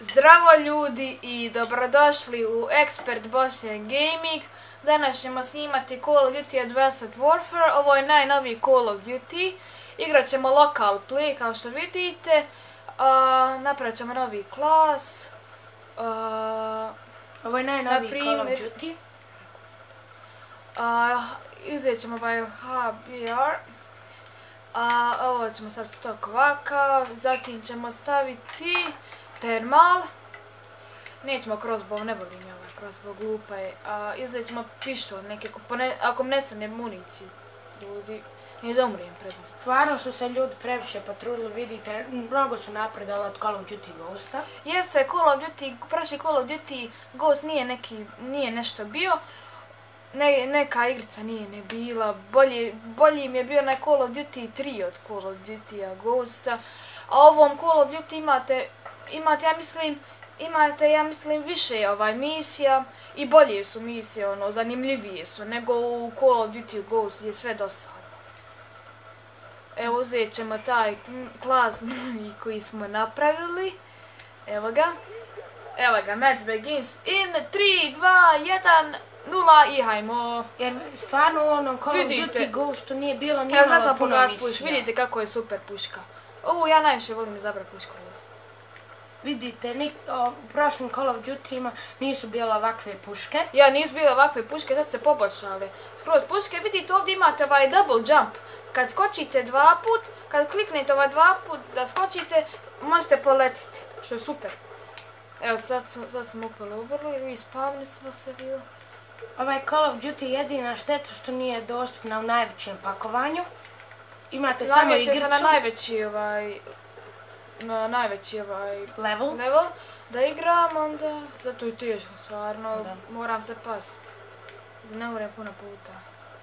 Zdravo ljudi i dobrodošli u Expert Bosnia Gaming. Danas ćemo snimati Call of Duty Advanced Warfare. Ovo je najnoviji Call of Duty. Igrat ćemo local play kao što vidite. Napravit ćemo novi klas. Ovo je najnoviji Call of Duty. Izvijet ćemo ovaj HBR. Ovo ćemo staviti stok ovakav. Zatim ćemo staviti termal. Nećemo crossbow, ne volim ja ovaj crossbow, glupa je. Izlijet ćemo pištolj neke, ako ne stane municiji, ljudi, nije da umrijem prednost. Stvarno su se ljudi previše patrulili, vidite, mnogo su napredali od Call of Duty Ghosta. Jeste, Call of Duty, prošli Call of Duty Ghost nije nešto bio. Neka igrica nije ne bila, bolji mi je bio na Call of Duty 3 od Call of Duty Ghosta. A ovom Call of Duty imate, ja mislim, više misija i bolje su misije, zanimljivije su nego u Call of Duty Ghost je sve dosadno. Evo, uzet ćemo taj klas koji smo napravili. Evo ga, match begins in 3, 2, 1, 0 i hajmo. Jer stvarno u onom Call of Duty Ghostu nije bilo nimalo puno misija. Vidite kako je super puška. Ovu ja najviše volim izabrati pušku. Vidite, u prošlim Call of Duty-ima nisu bile ovakve puške. Ja, nisu bile ovakve puške, sad se poboljšale. Skroz puške, vidite ovdje imate ovaj double jump. Kad skočite dva put, kad kliknete ovaj dva put da skočite, možete poletiti, što je super. Evo, sad smo upali ubrli, respawnili smo se bilo. Ovaj Call of Duty je jedina šteta što nije dostupna u najvećem pakovanju. Imate samo igricu. Na najveći level da igram, onda zato je teško stvarno, moram se paziti. Ne moram puno puta.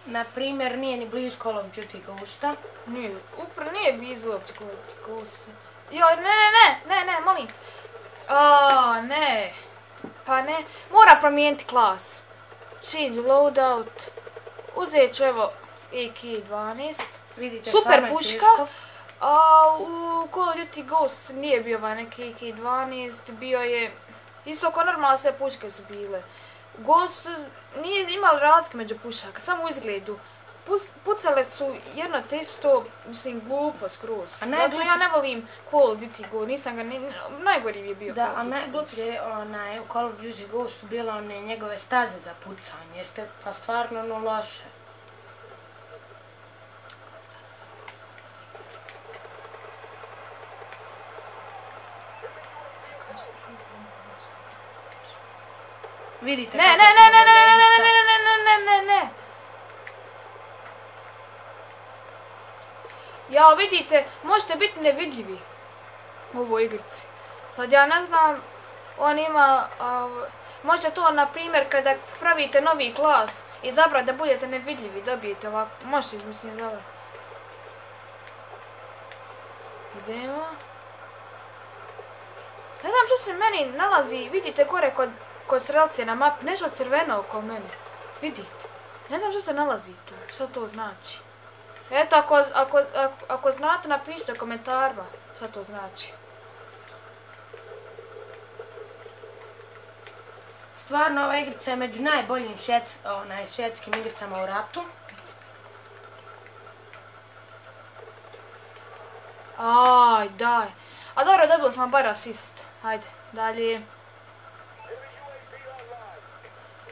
Naprimjer, nije ni blizu Call of Duty Ghosta. Nije blizu uopće Call of Duty Ghosta. Joj, ne, molim. Ne. Pa ne, mora promijeniti klas. Change loadout. Uzet ću evo AK-12. Super puška. U Call of Duty Ghost nije bio ovaj neki AK-12, bio je isto kao normalno sve puške su bile. Ghost nije imali razlike među pušaka, samo u izgledu. Pucale su jedno te isto, mislim, glupo skroz. Zato ja ne volim Call of Duty Ghost, nisam ga, najgori mi je bio. Da, a najgluplje u Call of Duty Ghostu bilo one njegove staze za pucanje, jeste pa stvarno loše. Vidite ne. Ja, vidite, možete biti nevidljivi u ovoj igrici. Sad ja ne znam, on ima, možete to, na primjer, kada pravite novi klas, izabrati da budete nevidljivi, dobijete ovako, možete izabrati. Idemo. Ne znam što se meni nalazi, vidite gore kod strelce na mapi, nešto crveno oko mene. Vidite. Ne znam što se nalazi tu, što to znači. Eto, ako znate, napišite u komentarima što to znači. Stvarno, ova igrica je među najboljim svjetskim igricama u ratu. Aj, daj. A dobro, dobili smo bar asist. Hajde, dalje.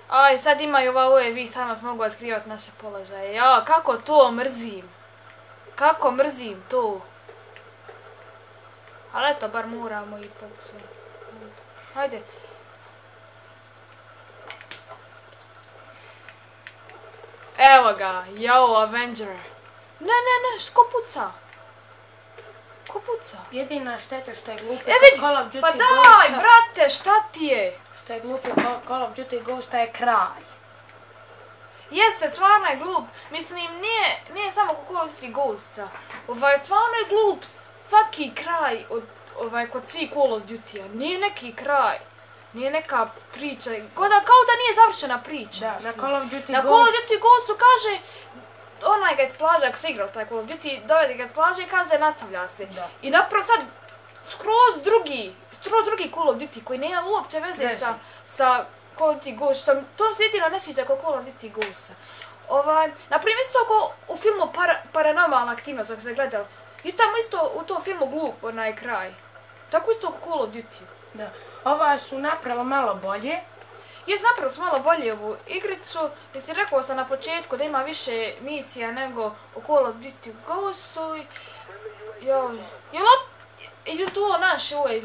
Aj, sad imaju ova UAV, samo mogu otkrivati naše položaje. Ja, kako to mrzim. Kako mrzim to. Ali eto, bar moramo ipak sve. Hajde. Evo ga, jao, Avenger. Ne, ko puca? Ko puca? Jedina šteta što je glupo Call of Duty Ghosta. Pa daj, brate, šta ti je? Što je glupo Call of Duty Ghosta je kraj. Jeste, stvarno je glup. Mislim, nije samo Call of Duty Ghosta. Stvarno je glup svaki kraj kod svih Call of Duty-a. Nije neki kraj. Nije neka priča. Kao da nije završena priča. Da, na Call of Duty Ghostu kaže onaj ga iz plaže, ako se igrao taj Call of Duty, dovede ga iz plaže i kaže nastavlja se. I napravo sad skroz drugi Call of Duty koji nema uopće veze sa Call of Duty Ghost. To mi se jedino ne sviđa kao Call of Duty Ghost. Naprimjer, isto ako u filmu Paranormalna aktivnost, ako ste gledali, i tamo isto u tom filmu glup onaj kraj. Tako isto kao Call of Duty. Da. Ova su napravila malo bolje. Napravili su malo bolje ovu igricu, jer si rekao sam na početku da ima više misija nego u Call of Duty Ghostu. Je to naš UAV,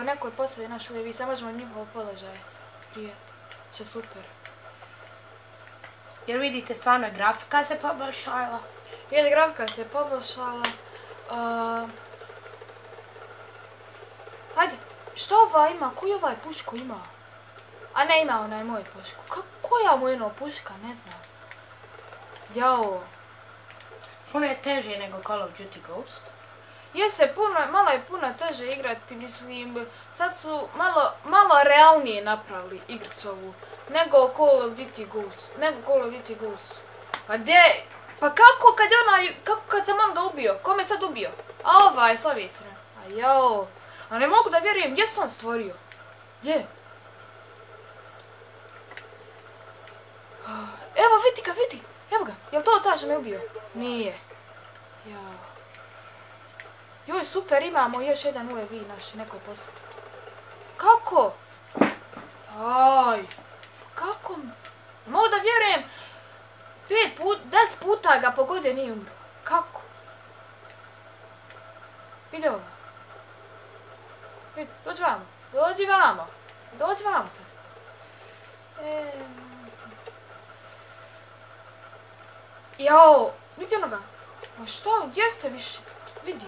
neko je postavio naš UAV, sad možemo njihov položaj prijeti, što je super. Jer vidite, stvarno je grafika se poboljšala. Grafika se poboljšala. Hajde, što ova ima? Koju ovaj pušku ima? A ne, ima onaj moj pušku. Koja mu je puška? Ne znam. Jao. Puno je teže nego Call of Duty Ghost. Malo je puno teže igrati, mislim, sad su malo realnije napravili igricu ovu, nego Call of Duty Ghost. Pa gdje, pa kako kad sam on ga ubio, ko me sad ubio? A ovaj, s ove strane. A jao, a ne mogu da vjerujem, gdje se on stvorio? Gdje? Evo, vidi ga, vidi, evo ga, jel to ta što me ubio? Nije. Jao. Joj, super, imamo još jedan UAV naš, neko je poslao. Kako? Kako? Mogu da vjerujem, 10 puta ga pogode nije umro. Kako? Vidi ovo. Vidi, dođi vamo sad. Jao, vidi onoga. Ma šta, gdje ste više? Vidi.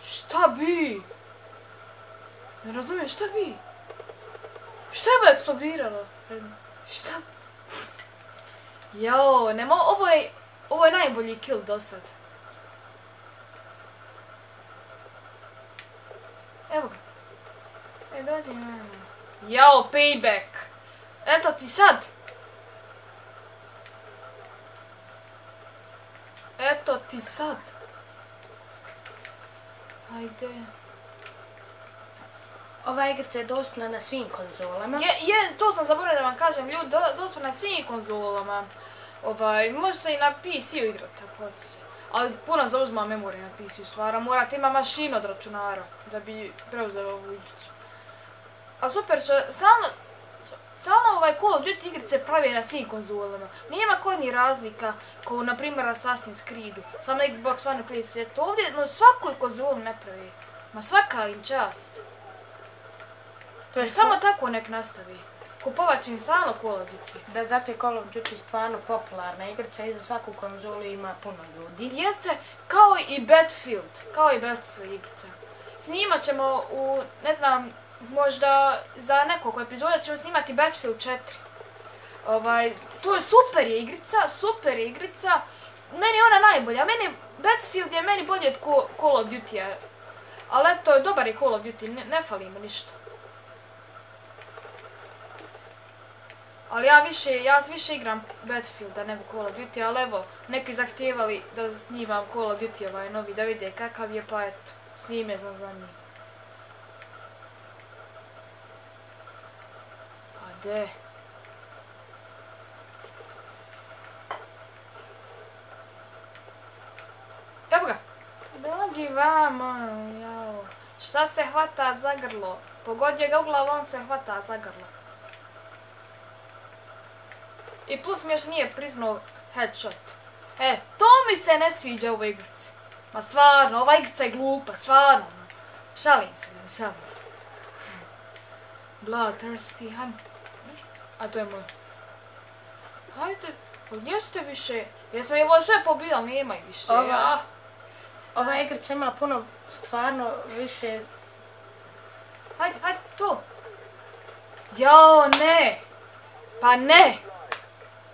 Šta bi? Ne razumijem, šta bi? Šta je eksplodiralo? Šta? Jao, ovo je najbolji kill do sad. Evo ga. Dođi na. Jao, payback. Eto ti sad. Eto ti sad. Ajde. Ova igrica je dostupna na svim konzolama. To sam zaboravila da vam kažem, ljudi, dostupna na svim konzolama. Može se i na PC-u igrati, tako hoćete. Ali puno zauzma memorije na PC-u stvara, morate ima mašinu od računara da bi preuzeo ovu igricu. A super što, stalno Call of Duty igrice pravi na svim konzolama. Nijema kod ni razlika, kao na primjer Assassin's Creedu, samo na Xbox One i PlayStation. Ovdje na svakoj konzolu ne pravi. Ma svaka im čast. Samo tako nek nastavi. Kupovat im stalno Call of Duty. Da, zato je Call of Duty stvarno popularna igrica i za svaku konzolu ima puno ljudi. Jeste, kao i Battlefield igrica. Snimat ćemo ne znam, možda za nekoliko epizoda ćemo snimati Battlefield 4. To je super igrica. Meni je ona najbolja. Battlefield je meni bolje od Call of Duty-a. Ali eto, dobar je Call of Duty, ne fali mu ništa. Ali ja više igram Battlefielda nego Call of Duty, ali evo, neki zahtijevali da snimam Call of Duty novi, da vide kakav je, pa eto, snime sam za njih. A de? Evo ga! Dođi vamo, jao. Šta se hvata za grlo? Pogod je ga u glavu, on se hvata za grlo. I plus mi još nije priznao headshot. To mi se ne sviđa u ovoj igrici. Ma stvarno, ova igrica je glupa, stvarno. Šalim se. Bloodthirsty, hajmo. A to je moj. Hajde, gdje ste više? Jesmo je ovo sve pobijali, nema i više. Ova igrica ima puno, stvarno, više... Hajde, tu. Jao, ne. Pa ne.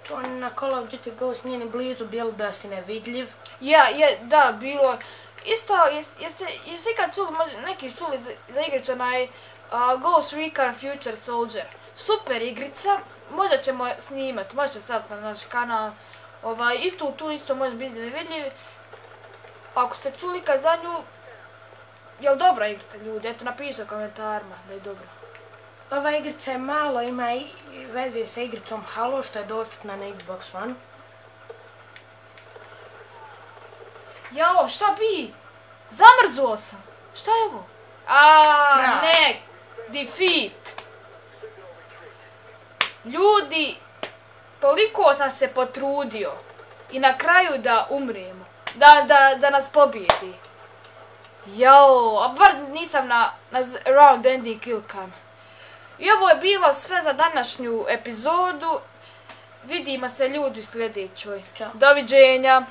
To na Call of Duty Ghost nije ni blizu bilo da si nevidljiv. Da, bilo. Isto, jesi ikad čuli, neki čuli za igricu onaj Ghost Recon Future Soldier. Super igrica, možda ćemo snimat, možete sad na naš kanal. Tu isto može biti nevidljiv. ako ste čuli kad za nju, jel dobra igrica ljudi? Eto, napisao u komentarima da je dobra. Ova igrica je malo, ima i veze sa igricom Halo, što je dostupna na Xbox One. Jao, šta bi? Zamrzuo sam. Šta je ovo? Ne, defeat. Ljudi, toliko sam se potrudio i na kraju da umremo. Da nas pobijedi. Jao, a bar nisam na round ending kill cam. I ovo je bilo sve za današnju epizodu. Vidimo se ljudi u sljedećoj. Ćao. Doviđenja.